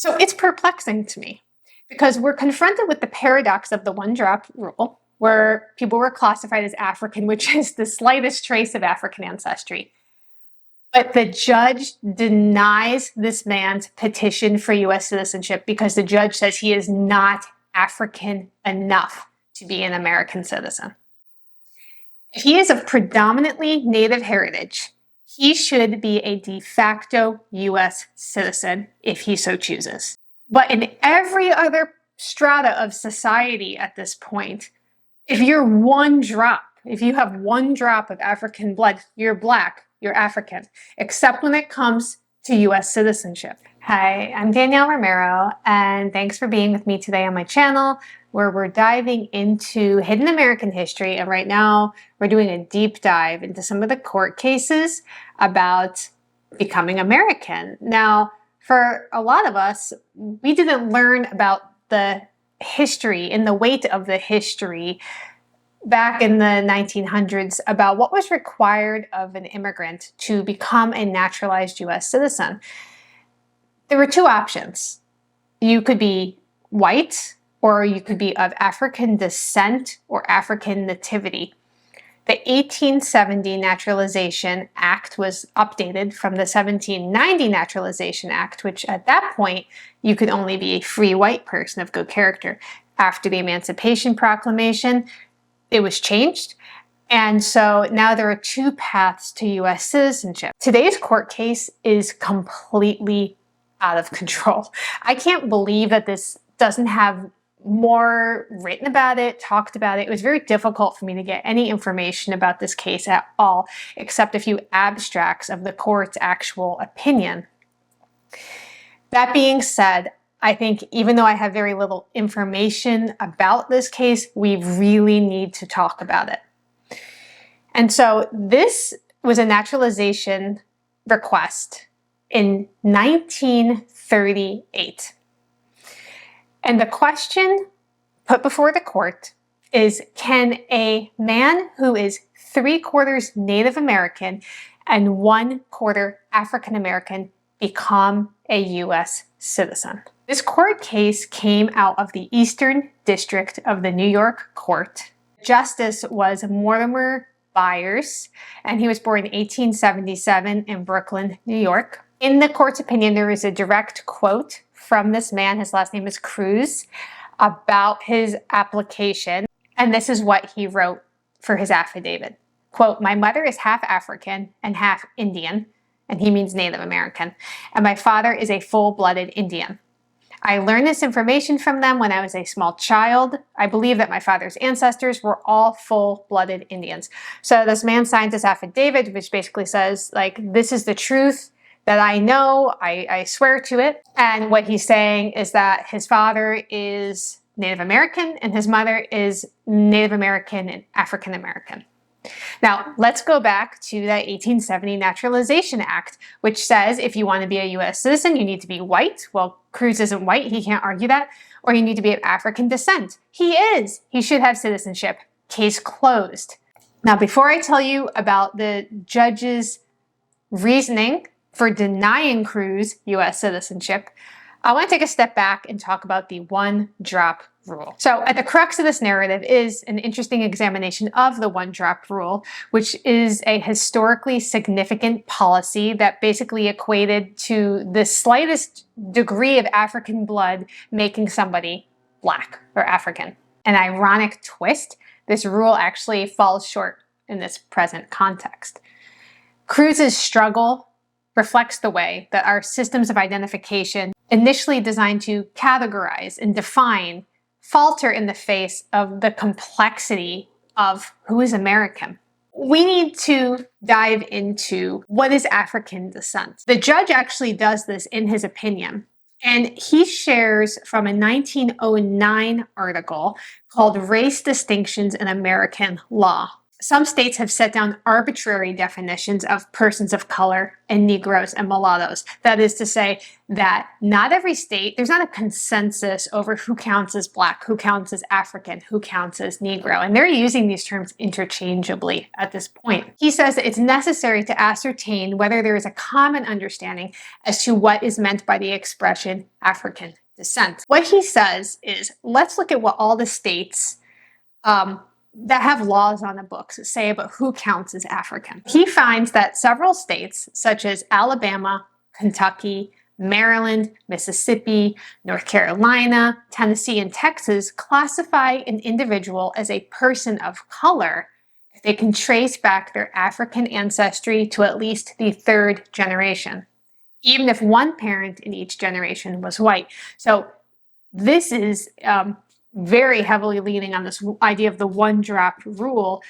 So it's perplexing to me because we're confronted with the paradox of the one-drop rule, where people were classified as African, which is the slightest trace of African ancestry. But the judge denies this man's petition for U.S. citizenship because the judge says he is not African enough to be an American citizen. If he is of predominantly Native heritage, he should be a de facto U.S. citizen if he so chooses. But in every other strata of society at this point, if you have one drop of African blood, you're Black, you're African, except when it comes to U.S. citizenship. Hi, I'm Danielle Romero, and thanks for being with me today on my channel, where we're diving into hidden American history. And right now, we're doing a deep dive into some of the court cases about becoming American. Now, for a lot of us, we didn't learn about the history and the weight of the history back in the 1900s about what was required of an immigrant to become a naturalized U.S. citizen. There were two options. You could be white, or you could be of African descent or African nativity. The 1870 Naturalization Act was updated from the 1790 Naturalization Act, which at that point, you could only be a free white person of good character. After the Emancipation Proclamation, it was changed. And so now there are two paths to U.S. citizenship. Today's court case is completely out of control. I can't believe that this doesn't have more written about it, talked about it. It was very difficult for me to get any information about this case at all, except a few abstracts of the court's actual opinion. That being said, I think even though I have very little information about this case, we really need to talk about it. And so this was a naturalization request in 1938. And the question put before the court is, can a man who is 3/4 Native American and 1/4 African American become a U.S. citizen? This court case came out of the Eastern District of the New York Court. Justice was Mortimer Byers, and he was born in 1877 in Brooklyn, New York. In the court's opinion, there is a direct quote from this man, his last name is Cruz, about his application. And this is what he wrote for his affidavit. Quote, "My mother is half African and half Indian," and he means Native American, "and my father is a full-blooded Indian. I learned this information from them when I was a small child. I believe that my father's ancestors were all full-blooded Indians." So this man signs this affidavit, which basically says, like, this is the truth that I know, I swear to it. And what he's saying is that his father is Native American and his mother is Native American and African American. Now, let's go back to that 1870 Naturalization Act, which says if you want to be a U.S. citizen, you need to be white. Well, Cruz isn't white, he can't argue that. Or you need to be of African descent. He is. He should have citizenship. Case closed. Now, before I tell you about the judge's reasoning for denying Cruz U.S. citizenship, I want to take a step back and talk about the one-drop rule. So at the crux of this narrative is an interesting examination of the one-drop rule, which is a historically significant policy that basically equated to the slightest degree of African blood making somebody Black or African. An ironic twist, this rule actually falls short in this present context. Cruz's struggle reflects the way that our systems of identification, initially designed to categorize and define, falter in the face of the complexity of who is American. We need to dive into what is African descent. The judge actually does this in his opinion, and he shares from a 1909 article called "Race Distinctions in American Law." some states have set down arbitrary definitions of persons of color and Negroes and mulattoes. That is to say that not every state, there's not a consensus over who counts as Black, who counts as African, who counts as Negro. And they're using these terms interchangeably at this point. He says that it's necessary to ascertain whether there is a common understanding as to what is meant by the expression African descent. What he says is, let's look at what all the states that have laws on the books that say about who counts as African. He finds that several states, such as Alabama, Kentucky, Maryland, Mississippi, North Carolina, Tennessee, and Texas, classify an individual as a person of color if they can trace back their African ancestry to at least the third generation, even if one parent in each generation was white. So this is very heavily leaning on this idea of the one-drop rule,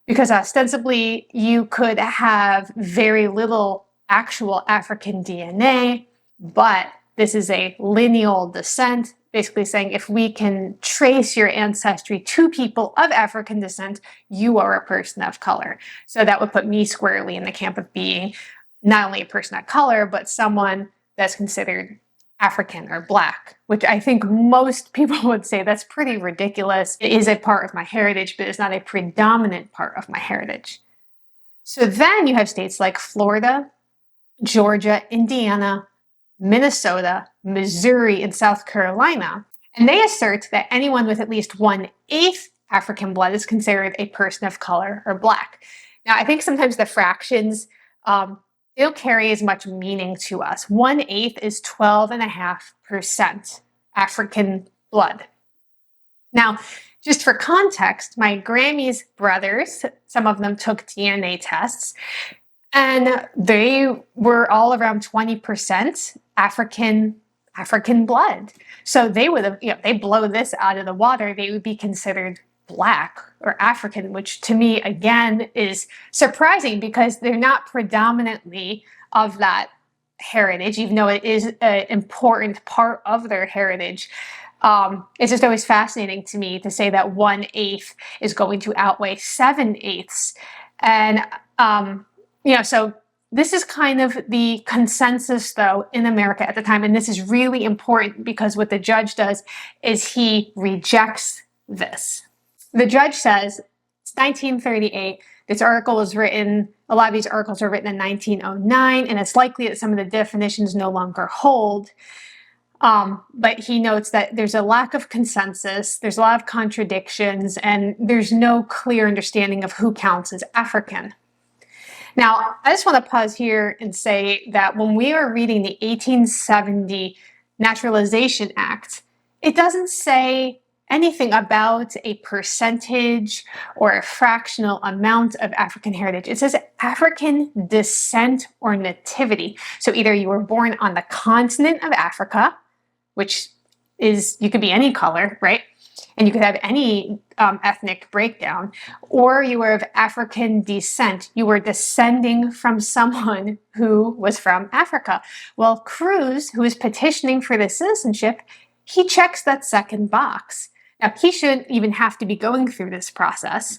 because ostensibly you could have very little actual African DNA, but this is a lineal descent, basically saying if we can trace your ancestry to people of African descent, you are a person of color. So that would put me squarely in the camp of being not only a person of color, but someone that's considered African or Black, which I think most people would say that's pretty ridiculous. It is a part of my heritage, but it's not a predominant part of my heritage. So then you have states like Florida, Georgia, Indiana, Minnesota, Missouri, and South Carolina, and they assert that anyone with at least 1/8 African blood is considered a person of color or Black. Now, I think sometimes the fractions they don't carry as much meaning to us. 1/8 is 12.5% African blood. Now, just for context, my Grammy's brothers, some of them took DNA tests, and they were all around 20% African blood. So they would have, they blow this out of the water, they would be considered Black or African, which to me, again, is surprising because they're not predominantly of that heritage, even though it is an important part of their heritage. It's just always fascinating to me to say that 1/8 is going to outweigh 7/8. And, so this is kind of the consensus, though, in America at the time. And this is really important because what the judge does is he rejects this. The judge says, it's 1938, this article was written, a lot of these articles were written in 1909, and it's likely that some of the definitions no longer hold. But he notes that there's a lack of consensus, there's a lot of contradictions, and there's no clear understanding of who counts as African. Now, I just want to pause here and say that when we are reading the 1870 Naturalization Act, it doesn't say anything about a percentage or a fractional amount of African heritage. It says African descent or nativity. So either you were born on the continent of Africa, which is, you could be any color, right? And you could have any ethnic breakdown, or you were of African descent. You were descending from someone who was from Africa. Well, Cruz, who is petitioning for this citizenship, he checks that second box. Now, he shouldn't even have to be going through this process,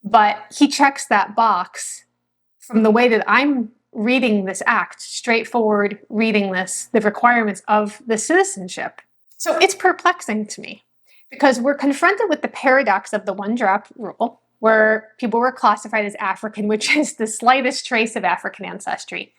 but he checks that box from the way that I'm reading this act, straightforward reading this, the requirements of the citizenship. So it's perplexing to me because we're confronted with the paradox of the one-drop rule, where people were classified as African, which is the slightest trace of African ancestry.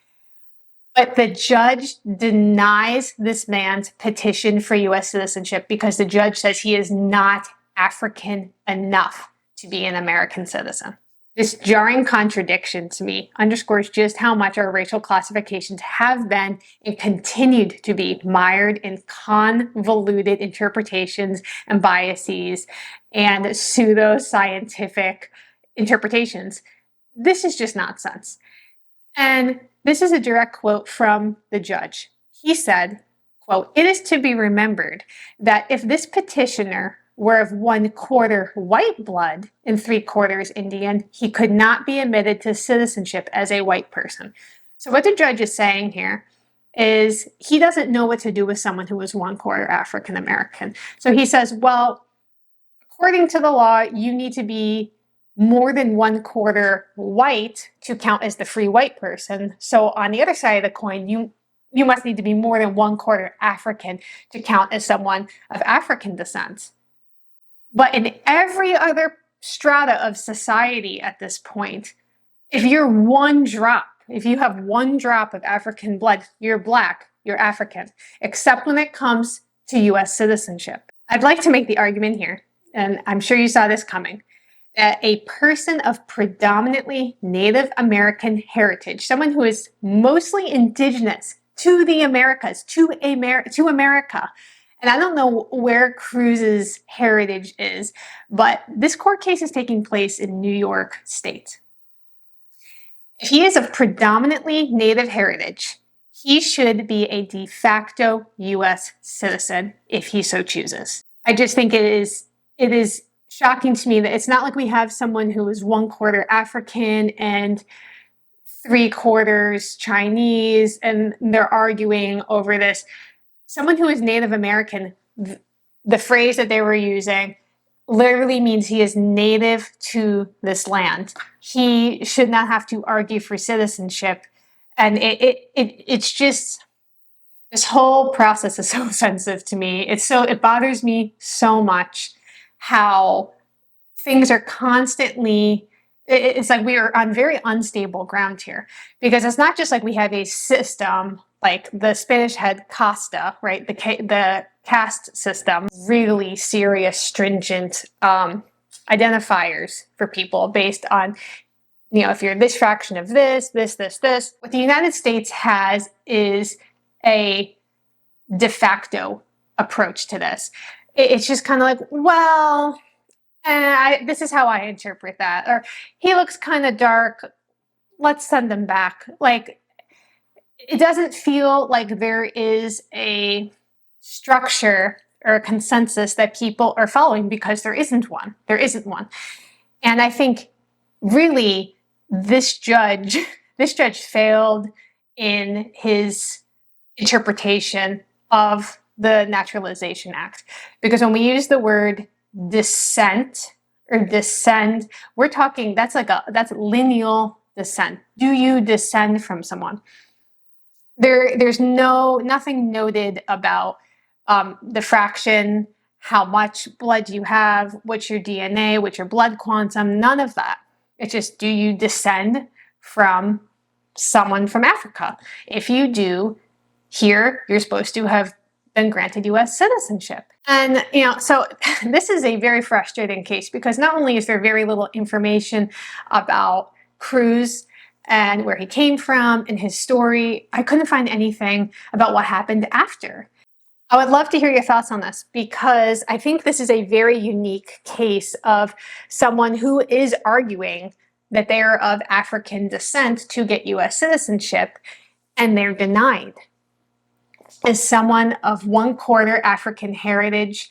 But the judge denies this man's petition for U.S. citizenship because the judge says he is not African enough to be an American citizen. This jarring contradiction to me underscores just how much our racial classifications have been and continued to be mired in convoluted interpretations and biases and pseudo-scientific interpretations. This is just nonsense. And this is a direct quote from the judge. He said, quote, "It is to be remembered that if this petitioner were of 1/4 white blood and 3/4 Indian, he could not be admitted to citizenship as a white person." So what the judge is saying here is he doesn't know what to do with someone who is 1/4 African American. So he says, well, According to the law, you need to be more than 1/4 white to count as the free white person. So on the other side of the coin, you must need to be more than 1/4 African to count as someone of African descent. But in every other strata of society at this point, if you're if you have one drop of African blood, you're Black, you're African, except when it comes to US citizenship. I'd like to make the argument here, and I'm sure you saw this coming, that a person of predominantly Native American heritage, someone who is mostly indigenous to the Americas, to America, and I don't know where Cruz's heritage is, but this court case is taking place in New York State. If he is of predominantly Native heritage, he should be a de facto US citizen if he so chooses. I just think it is shocking to me that it's not like we have someone who is 1/4 African and 3/4 Chinese and they're arguing over this. Someone who is Native American, the phrase that they were using literally means he is native to this land. He should not have to argue for citizenship. And it's just, this whole process is so offensive to me. It bothers me so much how things are constantly, it's like we are on very unstable ground here, because it's not just like we have a system like the Spanish had casta, right? The caste system, really serious, stringent identifiers for people based on, if you're this fraction of this. What the United States has is a de facto approach to this. It's just kind of like, well, this is how I interpret that. Or he looks kind of dark, let's send him back. Like, it doesn't feel like there is a structure or a consensus that people are following, because there isn't one. There isn't one. And I think really this judge failed in his interpretation of the Naturalization Act. Because when we use the word descent or descend, we're talking, that's lineal descent. Do you descend from someone? There's nothing noted about the fraction, how much blood you have, what's your DNA, what's your blood quantum, none of that. It's just, do you descend from someone from Africa? If you do, here you're supposed to have been granted US citizenship. And, so this is a very frustrating case, because not only is there very little information about Cruz and where he came from and his story, I couldn't find anything about what happened after. I would love to hear your thoughts on this, because I think this is a very unique case of someone who is arguing that they are of African descent to get US citizenship, and they're denied. Is someone of 1/4 African heritage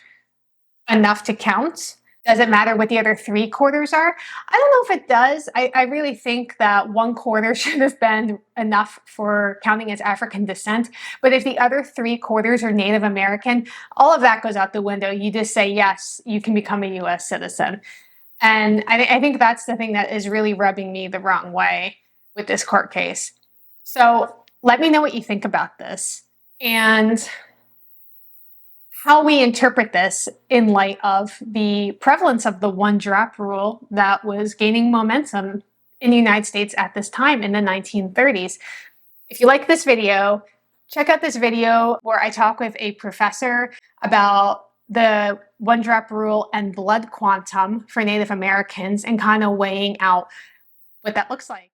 enough to count? Does it matter what the other 3/4 are? I don't know if it does. I really think that 1/4 should have been enough for counting as African descent. But if the other 3/4 are Native American, all of that goes out the window. You just say, yes, you can become a US citizen. And I think that's the thing that is really rubbing me the wrong way with this court case. So let me know what you think about this and how we interpret this in light of the prevalence of the one-drop rule that was gaining momentum in the United States at this time in the 1930s. If you like this video, check out this video where I talk with a professor about the one-drop rule and blood quantum for Native Americans and kind of weighing out what that looks like.